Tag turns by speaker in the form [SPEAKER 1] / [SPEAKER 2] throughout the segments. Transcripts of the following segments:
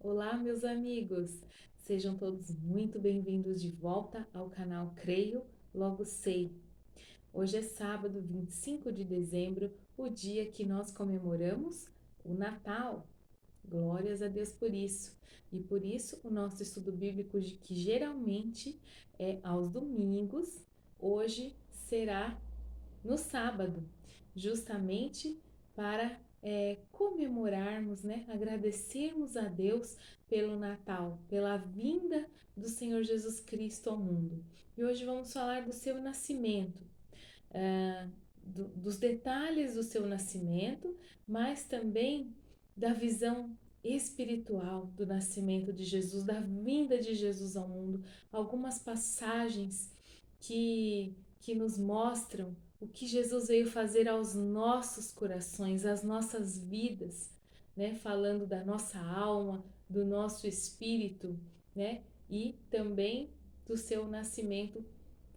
[SPEAKER 1] Olá, meus amigos! Sejam todos muito bem-vindos de volta ao canal Creio, Logo Sei. Hoje é sábado, 25 de dezembro, o dia que nós comemoramos o Natal. Glórias a Deus por isso. E por isso o nosso estudo bíblico, que geralmente é aos domingos, hoje será no sábado, justamente para comemorarmos, né, agradecermos a Deus pelo Natal, pela vinda do Senhor Jesus Cristo ao mundo. E hoje vamos falar do seu nascimento, ah, dos detalhes do seu nascimento, mas também da visão espiritual do nascimento de Jesus, da vinda de Jesus ao mundo, algumas passagens que nos mostram o que Jesus veio fazer aos nossos corações, às nossas vidas, né? Falando da nossa alma, do nosso espírito, né? E também do seu nascimento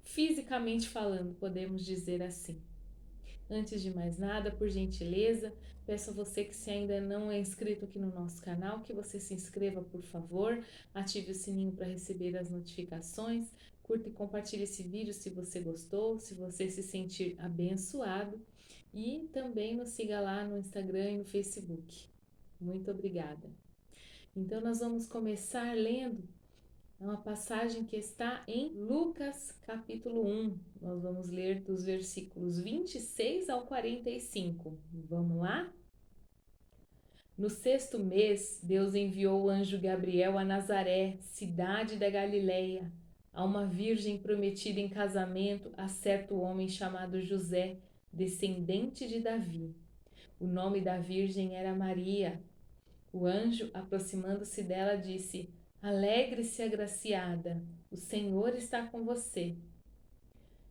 [SPEAKER 1] fisicamente falando, podemos dizer assim. Antes de mais nada, por gentileza, peço a você que se ainda não é inscrito aqui no nosso canal, que você se inscreva, por favor, ative o sininho para receber as notificações, curta e compartilhe esse vídeo se você gostou, se você se sentir abençoado e também nos siga lá no Instagram e no Facebook. Muito obrigada. Então, nós vamos começar lendo uma passagem que está em Lucas capítulo 1. Nós vamos ler dos versículos 26 ao 45. Vamos lá? No sexto mês, Deus enviou o anjo Gabriel a Nazaré, cidade da Galileia, a uma virgem prometida em casamento a certo homem chamado José, descendente de Davi. O nome da virgem era Maria. O anjo, aproximando-se dela, disse: Alegre-se, agraciada, o Senhor está com você.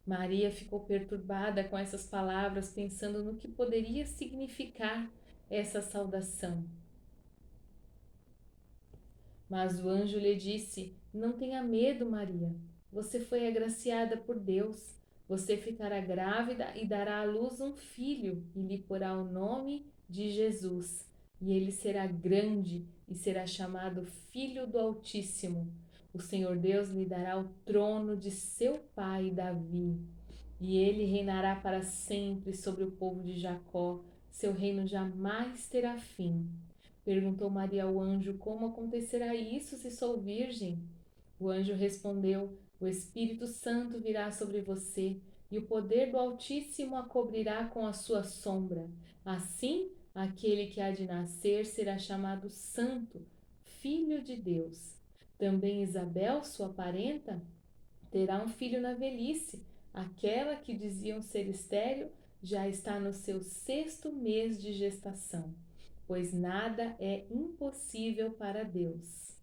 [SPEAKER 1] Maria ficou perturbada com essas palavras, pensando no que poderia significar essa saudação. Mas o anjo lhe disse: Não tenha medo, Maria. Você foi agraciada por Deus. Você ficará grávida e dará à luz um filho, e lhe porá o nome de Jesus. E ele será grande e será chamado Filho do Altíssimo. O Senhor Deus lhe dará o trono de seu pai Davi, e ele reinará para sempre sobre o povo de Jacó. Seu reino jamais terá fim. Perguntou Maria ao anjo: Como acontecerá isso se sou virgem? O anjo respondeu: O Espírito Santo virá sobre você, e o poder do Altíssimo a cobrirá com a sua sombra. Assim, aquele que há de nascer será chamado Santo, Filho de Deus. Também Isabel, sua parenta, terá um filho na velhice. Aquela que diziam ser estéril já está no seu sexto mês de gestação, pois nada é impossível para Deus.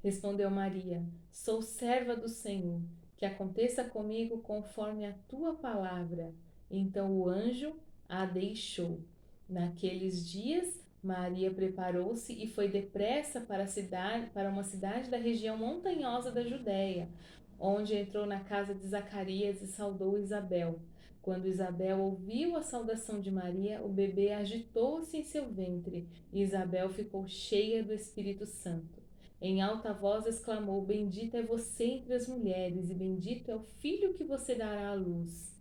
[SPEAKER 1] Respondeu Maria: Sou serva do Senhor, que aconteça comigo conforme a tua palavra. Então o anjo a deixou. Naqueles dias, Maria preparou-se e foi depressa para uma cidade da região montanhosa da Judéia, onde entrou na casa de Zacarias e saudou Isabel. Quando Isabel ouviu a saudação de Maria, o bebê agitou-se em seu ventre e Isabel ficou cheia do Espírito Santo. Em alta voz exclamou: Bendita é você entre as mulheres, e bendito é o filho que você dará à luz.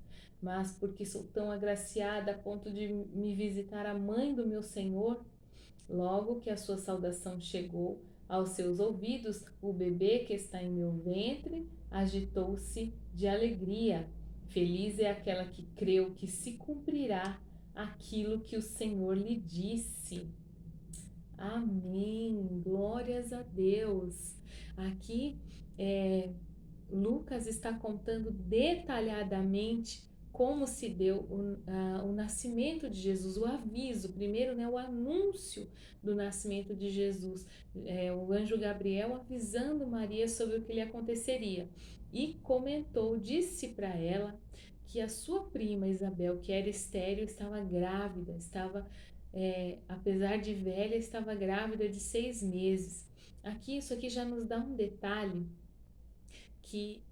[SPEAKER 1] Mas porque sou tão agraciada a ponto de me visitar a mãe do meu Senhor, logo que a sua saudação chegou aos seus ouvidos, o bebê que está em meu ventre agitou-se de alegria. Feliz é aquela que creu que se cumprirá aquilo que o Senhor lhe disse. Amém. Glórias a Deus. Aqui Lucas está contando detalhadamente como se deu o nascimento de Jesus, o aviso, primeiro, né, o anúncio do nascimento de Jesus, o anjo Gabriel avisando Maria sobre o que lhe aconteceria, e comentou, disse para ela que a sua prima Isabel, que era estéril, estava grávida, apesar de velha, estava grávida de 6 meses. Isso aqui já nos dá um detalhe que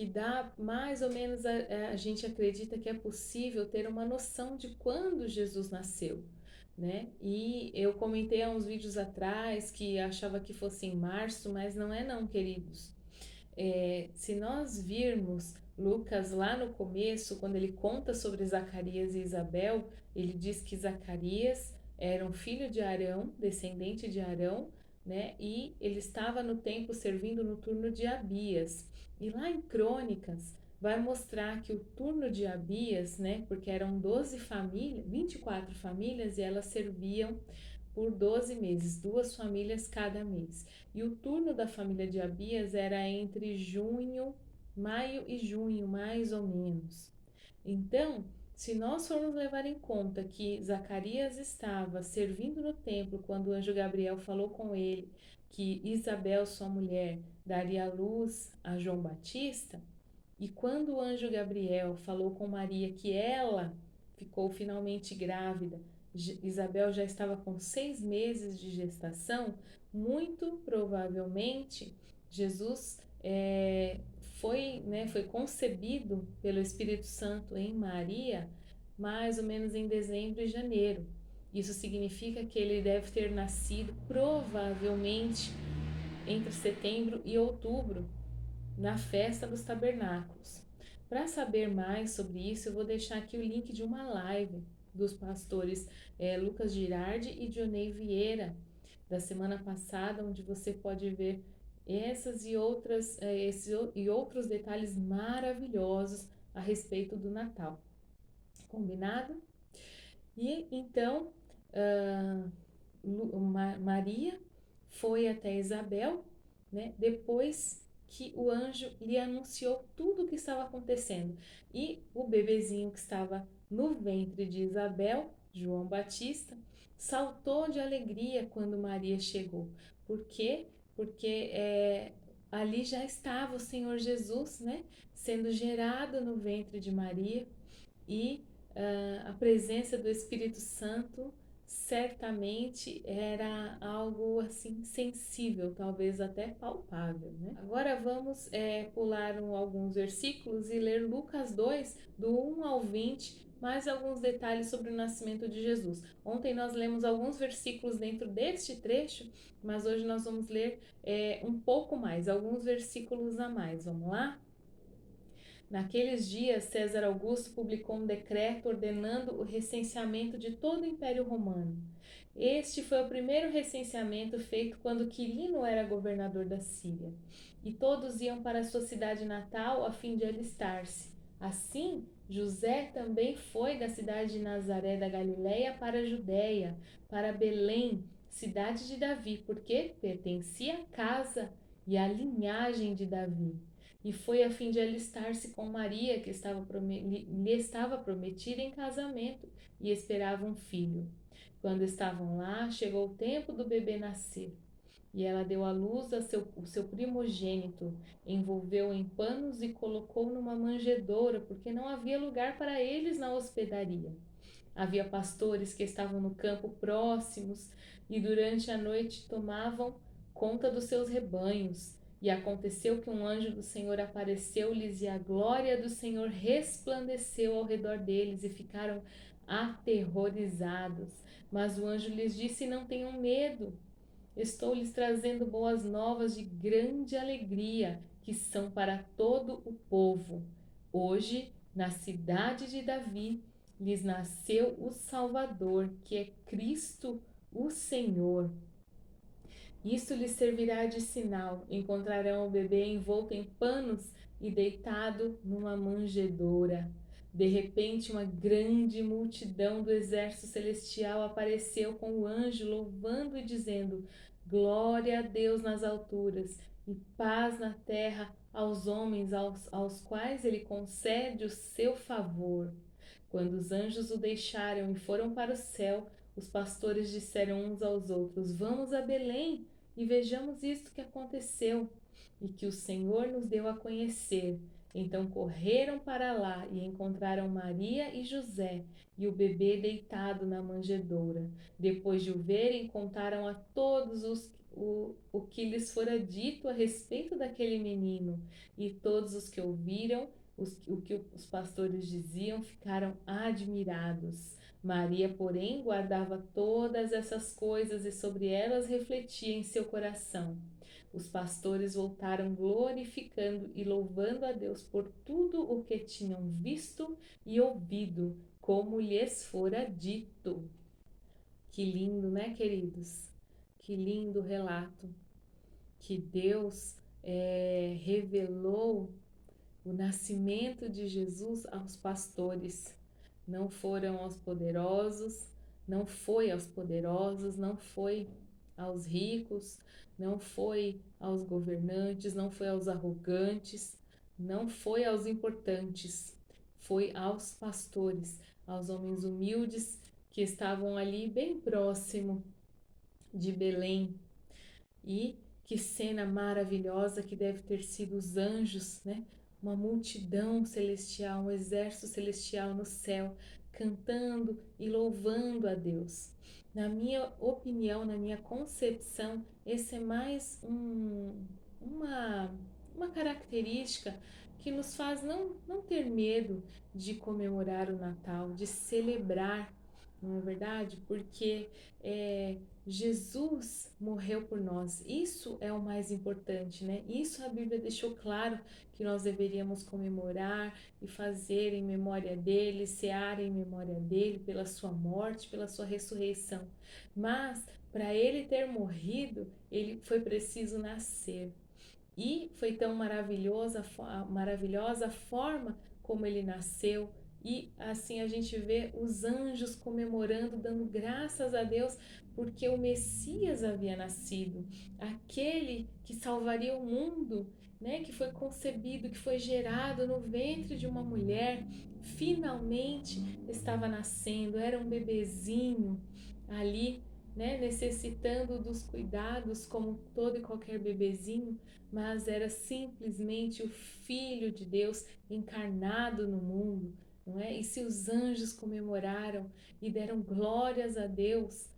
[SPEAKER 1] dá mais ou menos a gente acredita que é possível ter uma noção de quando Jesus nasceu. né? E eu comentei há uns vídeos atrás que achava que fosse em março, mas não é não, queridos. Se nós virmos Lucas lá no começo, quando ele conta sobre Zacarias e Isabel, ele diz que Zacarias era um filho de Arão, descendente de Arão, né? E ele estava no templo servindo no turno de Abias. E lá em Crônicas vai mostrar que o turno de Abias, né? Porque eram 12 famílias, 24 famílias e elas serviam por 12 meses, duas famílias cada mês. E o turno da família de Abias era entre maio e junho, mais ou menos. Então, se nós formos levar em conta que Zacarias estava servindo no templo quando o anjo Gabriel falou com ele que Isabel, sua mulher, daria luz a João Batista, e quando o anjo Gabriel falou com Maria que ela ficou finalmente grávida, Isabel já estava com 6 meses de gestação, muito provavelmente Jesus foi concebido pelo Espírito Santo em Maria mais ou menos em dezembro e janeiro. Isso significa que ele deve ter nascido provavelmente entre setembro e outubro, na festa dos tabernáculos. Para saber mais sobre isso, eu vou deixar aqui o link de uma live dos pastores Lucas Girardi e Dionei Vieira, da semana passada, onde você pode ver essas e outros detalhes maravilhosos a respeito do Natal. Combinado? E então, Maria foi até Isabel, né? Depois que o anjo lhe anunciou tudo o que estava acontecendo. E o bebezinho que estava no ventre de Isabel, João Batista, saltou de alegria quando Maria chegou. Por quê? Porque ali já estava o Senhor Jesus, né? Sendo gerado no ventre de Maria, e a presença do Espírito Santo certamente era algo assim sensível, talvez até palpável, né? Agora vamos pular alguns versículos e ler Lucas 2, do 1 ao 20, mais alguns detalhes sobre o nascimento de Jesus. Ontem nós lemos alguns versículos dentro deste trecho, mas hoje nós vamos ler um pouco mais, alguns versículos a mais. Vamos lá? Naqueles dias, César Augusto publicou um decreto ordenando o recenseamento de todo o Império Romano. Este foi o primeiro recenseamento feito quando Quirino era governador da Síria, e todos iam para sua cidade natal a fim de alistar-se. Assim, José também foi da cidade de Nazaré da Galiléia para a Judéia, para Belém, cidade de Davi, porque pertencia à casa e à linhagem de Davi, e foi a fim de alistar-se com Maria, que lhe estava prometida em casamento e esperava um filho. Quando estavam lá, chegou o tempo do bebê nascer. E ela deu à luz o seu primogênito, envolveu em panos e colocou numa manjedoura, porque não havia lugar para eles na hospedaria. Havia pastores que estavam no campo próximos e durante a noite tomavam conta dos seus rebanhos. E aconteceu que um anjo do Senhor apareceu-lhes e a glória do Senhor resplandeceu ao redor deles e ficaram aterrorizados. Mas o anjo lhes disse: Não tenham medo. Estou lhes trazendo boas novas de grande alegria, que são para todo o povo. Hoje, na cidade de Davi, lhes nasceu o Salvador, que é Cristo, o Senhor. Isso lhes servirá de sinal: encontrarão o bebê envolto em panos e deitado numa manjedoura. De repente, uma grande multidão do exército celestial apareceu com o anjo, louvando e dizendo: Glória a Deus nas alturas e paz na terra aos homens aos quais ele concede o seu favor. Quando os anjos o deixaram e foram para o céu, os pastores disseram uns aos outros: Vamos a Belém e vejamos isto que aconteceu e que o Senhor nos deu a conhecer. Então correram para lá e encontraram Maria e José e o bebê deitado na manjedoura. Depois de o verem, contaram a todos o que lhes fora dito a respeito daquele menino. E todos os que ouviram o que os pastores diziam ficaram admirados. Maria, porém, guardava todas essas coisas e sobre elas refletia em seu coração. Os pastores voltaram glorificando e louvando a Deus por tudo o que tinham visto e ouvido, como lhes fora dito. Que lindo, né, queridos? Que lindo relato que Deus revelou o nascimento de Jesus aos pastores. Não foram aos poderosos, não foi aos poderosos, não foi aos ricos, não foi aos governantes, não foi aos arrogantes, não foi aos importantes, foi aos pastores, aos homens humildes que estavam ali bem próximo de Belém. E que cena maravilhosa que deve ter sido os anjos, né? Uma multidão celestial, um exército celestial no céu, cantando e louvando a Deus. Na minha opinião, na minha concepção, esse é mais uma característica que nos faz não ter medo de comemorar o Natal, de celebrar, não é verdade? Porque Jesus morreu por nós. Isso é o mais importante, né? Isso a Bíblia deixou claro que nós deveríamos comemorar e fazer em memória dele, cear em memória dele, pela sua morte, pela sua ressurreição. Mas para ele ter morrido, ele foi preciso nascer. E foi tão maravilhosa a forma como ele nasceu. E assim a gente vê os anjos comemorando, dando graças a Deus, porque o Messias havia nascido, aquele que salvaria o mundo, né? Que foi concebido, que foi gerado no ventre de uma mulher, finalmente estava nascendo, era um bebezinho ali, né? Necessitando dos cuidados como todo e qualquer bebezinho, mas era simplesmente o Filho de Deus encarnado no mundo, não é? E se os anjos comemoraram e deram glórias a Deus,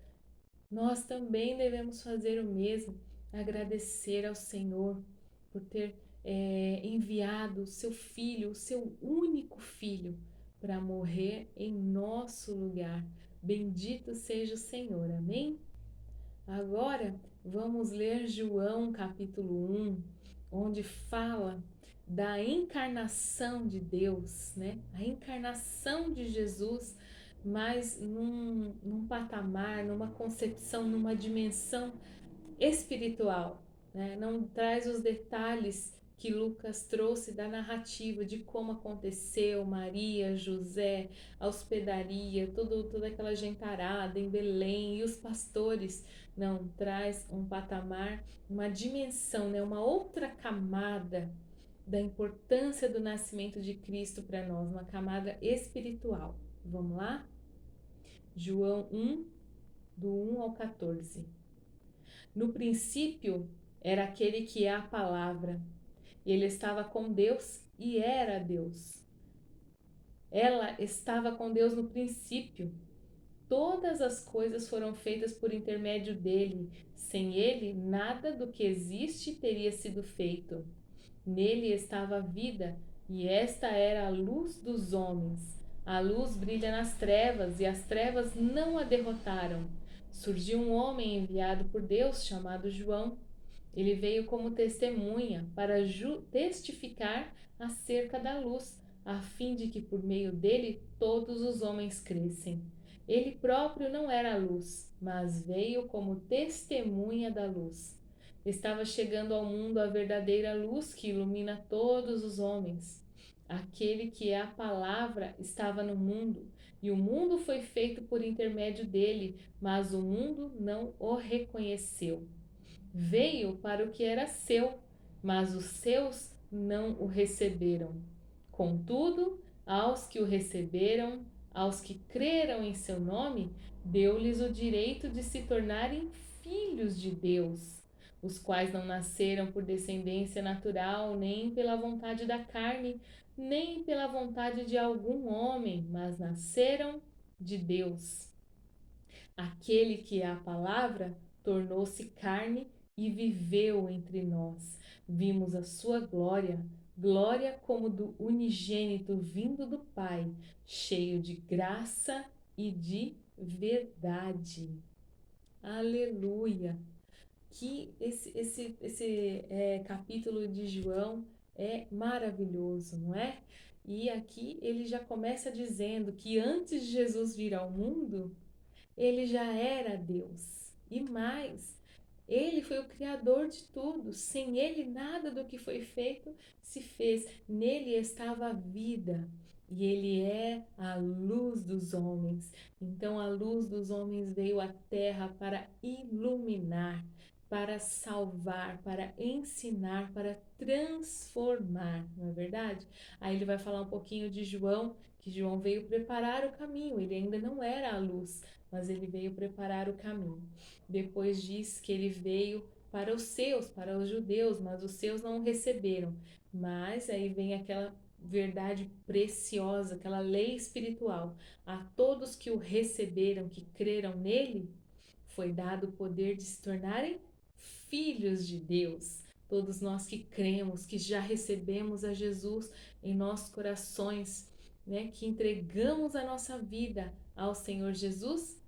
[SPEAKER 1] nós também devemos fazer o mesmo, agradecer ao Senhor por ter enviado o seu Filho, o seu único Filho, para morrer em nosso lugar. Bendito seja o Senhor, amém? Agora vamos ler João capítulo 1, onde fala da encarnação de Deus, né? A encarnação de Jesus, mas num patamar, numa concepção, numa dimensão espiritual, né? Não traz os detalhes que Lucas trouxe da narrativa de como aconteceu, Maria, José, a hospedaria, toda aquela gentarada em Belém e os pastores. Não, traz um patamar, uma dimensão, né? Uma outra camada da importância do nascimento de Cristo para nós, uma camada espiritual. Vamos lá? João 1, do 1 ao 14. No princípio era aquele que é a palavra. Ele estava com Deus e era Deus. Ela estava com Deus no princípio. Todas as coisas foram feitas por intermédio dele. Sem ele, nada do que existe teria sido feito. Nele estava a vida, e esta era a luz dos homens. A luz brilha nas trevas, e as trevas não a derrotaram. Surgiu um homem enviado por Deus, chamado João. Ele veio como testemunha para testificar acerca da luz, a fim de que por meio dele todos os homens crescem. Ele próprio não era a luz, mas veio como testemunha da luz. Estava chegando ao mundo a verdadeira luz que ilumina todos os homens. Aquele que é a palavra estava no mundo, e o mundo foi feito por intermédio dele, mas o mundo não o reconheceu. Veio para o que era seu, mas os seus não o receberam. Contudo, aos que o receberam, aos que creram em seu nome, deu-lhes o direito de se tornarem filhos de Deus, os quais não nasceram por descendência natural, nem pela vontade da carne, nem pela vontade de algum homem, mas nasceram de Deus. Aquele que é a palavra tornou-se carne e viveu entre nós. Vimos a sua glória, glória como do unigênito vindo do Pai, cheio de graça e de verdade. Aleluia! Que esse capítulo de João é maravilhoso, não é? E aqui ele já começa dizendo que antes de Jesus vir ao mundo, ele já era Deus. E mais, ele foi o criador de tudo. Sem ele, nada do que foi feito se fez. Nele estava a vida. E ele é a luz dos homens. Então, a luz dos homens veio à terra para iluminar, para salvar, para ensinar, para transformar, não é verdade? Aí ele vai falar um pouquinho de João, que João veio preparar o caminho. Ele ainda não era a luz, mas ele veio preparar o caminho. Depois diz que ele veio para os seus, para os judeus, mas os seus não o receberam. Mas aí vem aquela verdade preciosa, aquela lei espiritual. A todos que o receberam, que creram nele, foi dado o poder de se tornarem filhos de Deus. Todos nós que cremos, que já recebemos a Jesus em nossos corações, né, que entregamos a nossa vida ao Senhor Jesus,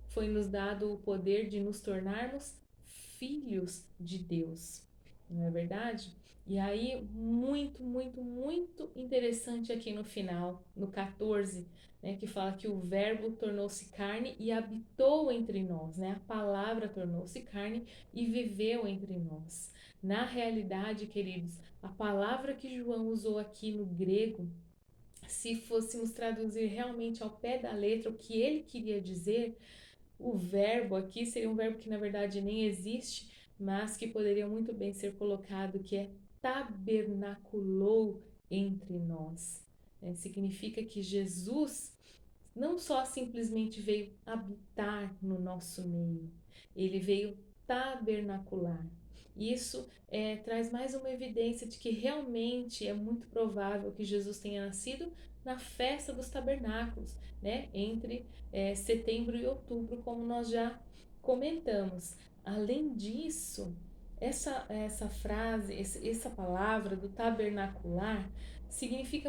[SPEAKER 1] foi nos dado o poder de nos tornarmos filhos de Deus, não é verdade? E aí, muito interessante aqui no final, no 14, né, que fala que o Verbo tornou-se carne e habitou entre nós, né? A palavra tornou-se carne e viveu entre nós. Na realidade, queridos, a palavra que João usou aqui no grego, se fôssemos traduzir realmente ao pé da letra o que ele queria dizer, o verbo aqui seria um verbo que na verdade nem existe, mas que poderia muito bem ser colocado, que é tabernaculou entre nós. Significa que Jesus não só simplesmente veio habitar no nosso meio, ele veio tabernacular. Isso traz mais uma evidência de que realmente é muito provável que Jesus tenha nascido na festa dos tabernáculos, né? Entre setembro e outubro, como nós já comentamos. Além disso, essa frase, essa palavra do tabernacular,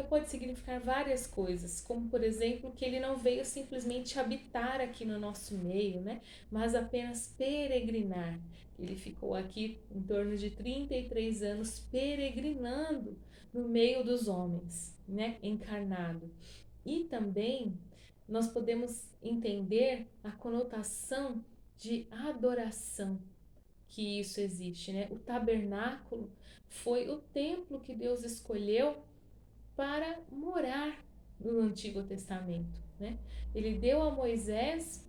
[SPEAKER 1] pode significar várias coisas, como por exemplo que ele não veio simplesmente habitar aqui no nosso meio, né? Mas apenas peregrinar. Ele ficou aqui em torno de 33 anos peregrinando no meio dos homens, né? Encarnado. E também nós podemos entender a conotação de adoração que isso existe, né? O tabernáculo foi o templo que Deus escolheu para morar no Antigo Testamento, né? Ele deu a Moisés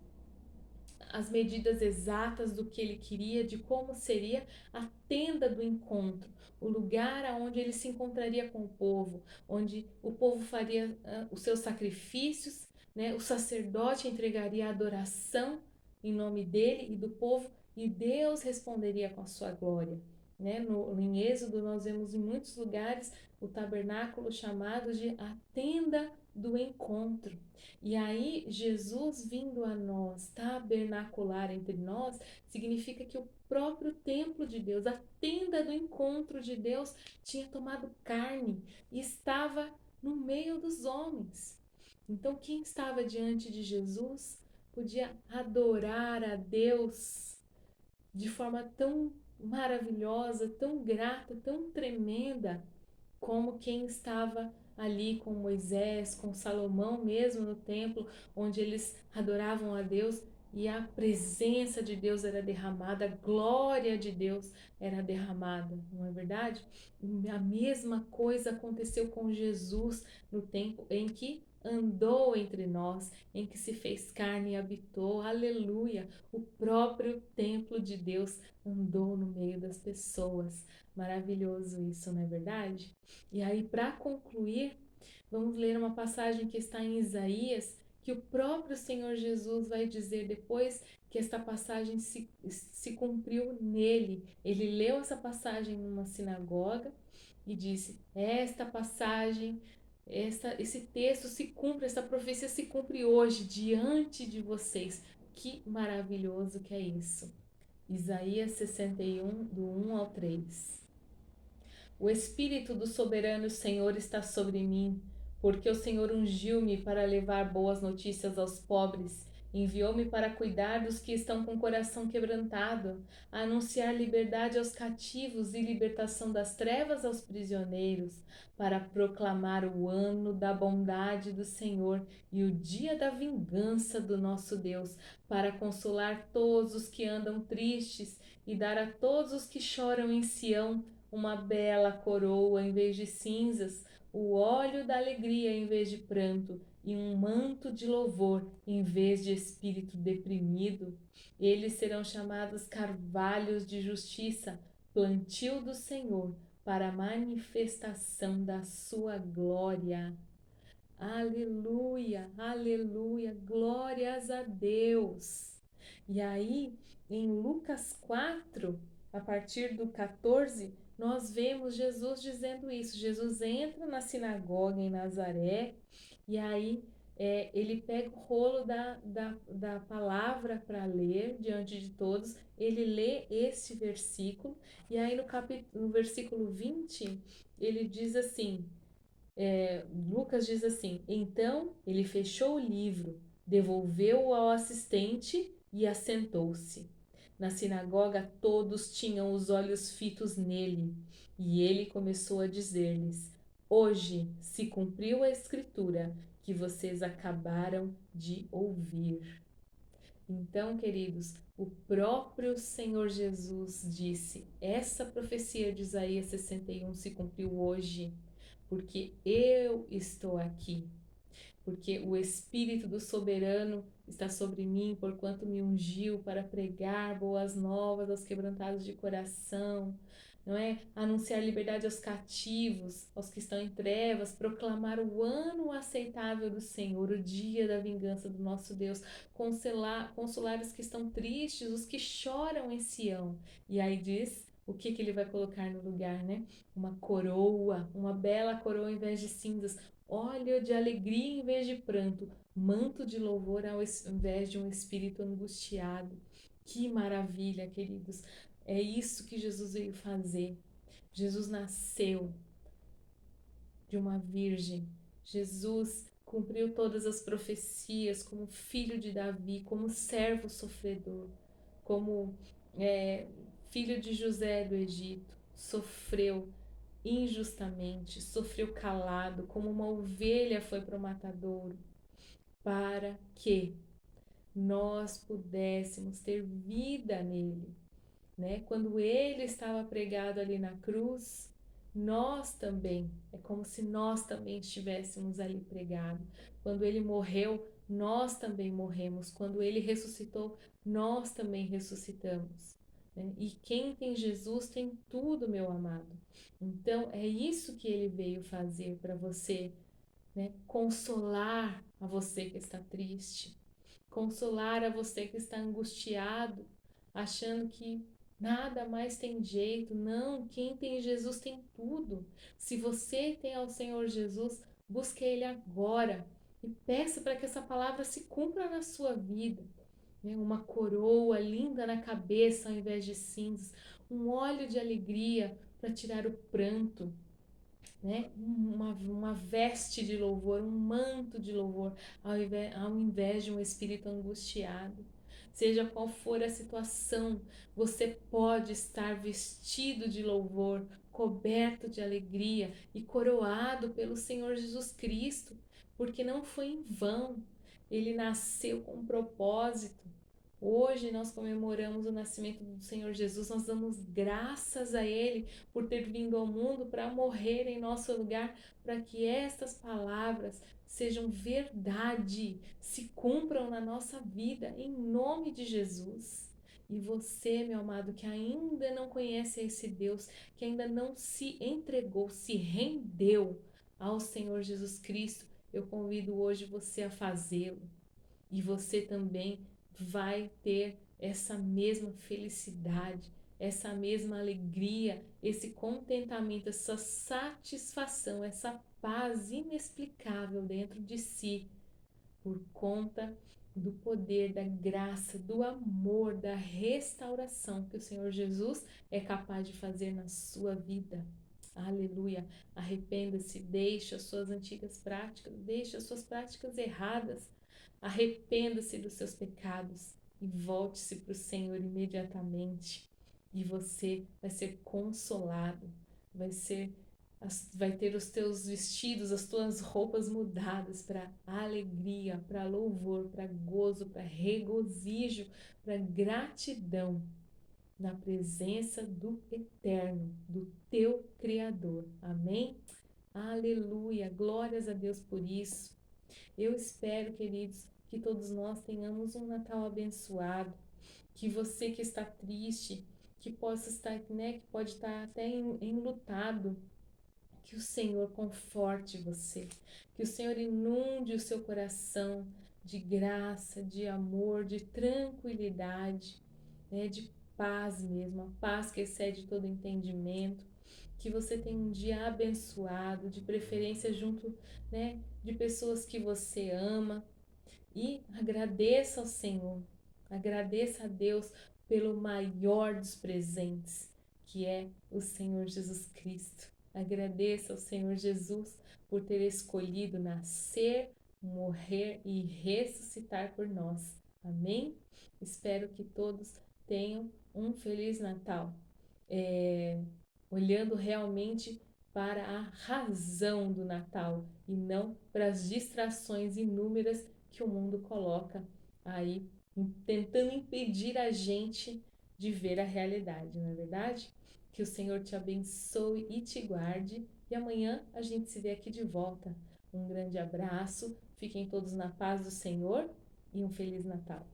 [SPEAKER 1] as medidas exatas do que ele queria, de como seria a tenda do encontro, o lugar aonde ele se encontraria com o povo, onde o povo faria os seus sacrifícios, né? O sacerdote entregaria a adoração em nome dele e do povo, e Deus responderia com a sua glória. Né? Em Êxodo, nós vemos em muitos lugares o tabernáculo chamado de a tenda do encontro. E aí, Jesus vindo a nós, tabernacular entre nós, significa que o próprio templo de Deus, a tenda do encontro de Deus, tinha tomado carne e estava no meio dos homens. Então, quem estava diante de Jesus podia adorar a Deus de forma tão maravilhosa, tão grata, tão tremenda, como quem estava ali com Moisés, com Salomão mesmo no templo, onde eles adoravam a Deus e a presença de Deus era derramada, a glória de Deus era derramada, não é verdade? A mesma coisa aconteceu com Jesus no tempo em que andou entre nós, em que se fez carne e habitou, aleluia! O próprio templo de Deus andou no meio das pessoas. Maravilhoso isso, não é verdade? E aí, para concluir, vamos ler uma passagem que está em Isaías, que o próprio Senhor Jesus vai dizer depois que esta passagem se cumpriu nele. Ele leu essa passagem numa sinagoga e disse: esta passagem, esse texto se cumpre, essa profecia se cumpre hoje diante de vocês. Que maravilhoso que é isso. Isaías 61, do 1 ao 3. O Espírito do soberano Senhor está sobre mim, Porque o Senhor ungiu-me para levar boas notícias aos pobres, enviou-me para cuidar dos que estão com o coração quebrantado, a anunciar liberdade aos cativos e libertação das trevas aos prisioneiros, para proclamar o ano da bondade do Senhor e o dia da vingança do nosso Deus, para consolar todos os que andam tristes e dar a todos os que choram em Sião uma bela coroa em vez de cinzas, o óleo da alegria em vez de pranto e um manto de louvor em vez de espírito deprimido. Eles serão chamados carvalhos de justiça, plantio do Senhor, para a manifestação da sua glória. Aleluia, aleluia, glórias a Deus. E aí, em Lucas 4, a partir do 14, nós vemos Jesus dizendo isso. Jesus entra na sinagoga em Nazaré e aí ele pega o rolo da palavra para ler diante de todos, ele lê esse versículo, e aí no versículo 20, ele diz assim, Lucas diz assim: então ele fechou o livro, devolveu-o ao assistente e assentou-se. Na sinagoga, todos tinham os olhos fitos nele, e ele começou a dizer-lhes: hoje se cumpriu a escritura que vocês acabaram de ouvir. Então, queridos, o próprio Senhor Jesus disse: essa profecia de Isaías 61 se cumpriu hoje, porque eu estou aqui, porque o Espírito do Soberano está sobre mim, porquanto me ungiu para pregar boas novas aos quebrantados de coração, não é? Anunciar liberdade aos cativos, aos que estão em trevas, proclamar o ano aceitável do Senhor, o dia da vingança do nosso Deus, consolar os que estão tristes, os que choram em Sião. E aí diz o que ele vai colocar no lugar, né? Uma coroa, uma bela coroa em vez de cinzas, óleo de alegria em vez de pranto, manto de louvor ao invés de um espírito angustiado. Que maravilha, queridos! É isso que Jesus veio fazer. Jesus nasceu de uma virgem. Jesus cumpriu todas as profecias como filho de Davi, como servo sofredor, como filho de José do Egito. Sofreu injustamente, sofreu calado, como uma ovelha foi para o matadouro, para que nós pudéssemos ter vida nele, né? Quando ele estava pregado ali na cruz, nós também, é como se nós também estivéssemos ali pregado. Quando ele morreu, nós também morremos. Quando ele ressuscitou, nós também ressuscitamos, né? E quem tem Jesus tem tudo, meu amado. Então, é isso que ele veio fazer para você, né? Consolar a você que está triste, consolar a você que está angustiado, achando que nada mais tem jeito. Não, quem tem Jesus tem tudo. Se você tem ao Senhor Jesus, busque Ele agora e peça para que essa palavra se cumpra na sua vida, né? Uma coroa linda na cabeça ao invés de cinzas, um óleo de alegria para tirar o pranto, né? Uma veste de louvor, um manto de louvor, ao invés de um espírito angustiado. Seja qual for a situação, você pode estar vestido de louvor, coberto de alegria e coroado pelo Senhor Jesus Cristo, porque não foi em vão. Ele nasceu com um propósito. Hoje nós comemoramos o nascimento do Senhor Jesus, nós damos graças a Ele por ter vindo ao mundo para morrer em nosso lugar, para que estas palavras sejam verdade, se cumpram na nossa vida, em nome de Jesus. E você, meu amado, que ainda não conhece esse Deus, que ainda não se entregou, se rendeu ao Senhor Jesus Cristo, eu convido hoje você a fazê-lo. E você também vai ter essa mesma felicidade, essa mesma alegria, esse contentamento, essa satisfação, essa paz inexplicável dentro de si, por conta do poder, da graça, do amor, da restauração que o Senhor Jesus é capaz de fazer na sua vida. Aleluia. Arrependa-se, deixe as suas antigas práticas, deixe as suas práticas erradas. Arrependa-se dos seus pecados e volte-se para o Senhor imediatamente. E você vai ser consolado, vai ser vai ter os teus vestidos, as tuas roupas mudadas para alegria, para louvor, para gozo, para regozijo, para gratidão na presença do Eterno, do teu Criador. Amém? Aleluia! Glórias a Deus por isso. Eu espero, queridos, que todos nós tenhamos um Natal abençoado, que você que está triste, que possa estar, né, que pode estar até enlutado, que o Senhor conforte você, que o Senhor inunde o seu coração de graça, de amor, de tranquilidade, né, de paz mesmo, a paz que excede todo entendimento, que você tenha um dia abençoado, de preferência junto, né, de pessoas que você ama, e agradeça ao Senhor, agradeça a Deus pelo maior dos presentes, que é o Senhor Jesus Cristo. Agradeça ao Senhor Jesus por ter escolhido nascer, morrer e ressuscitar por nós. Amém? Espero que todos tenham um Feliz Natal. Olhando realmente para a razão do Natal e não para as distrações inúmeras que o mundo coloca aí, tentando impedir a gente de ver a realidade, não é verdade? Que o Senhor te abençoe e te guarde, e amanhã a gente se vê aqui de volta. Um grande abraço, fiquem todos na paz do Senhor e um Feliz Natal.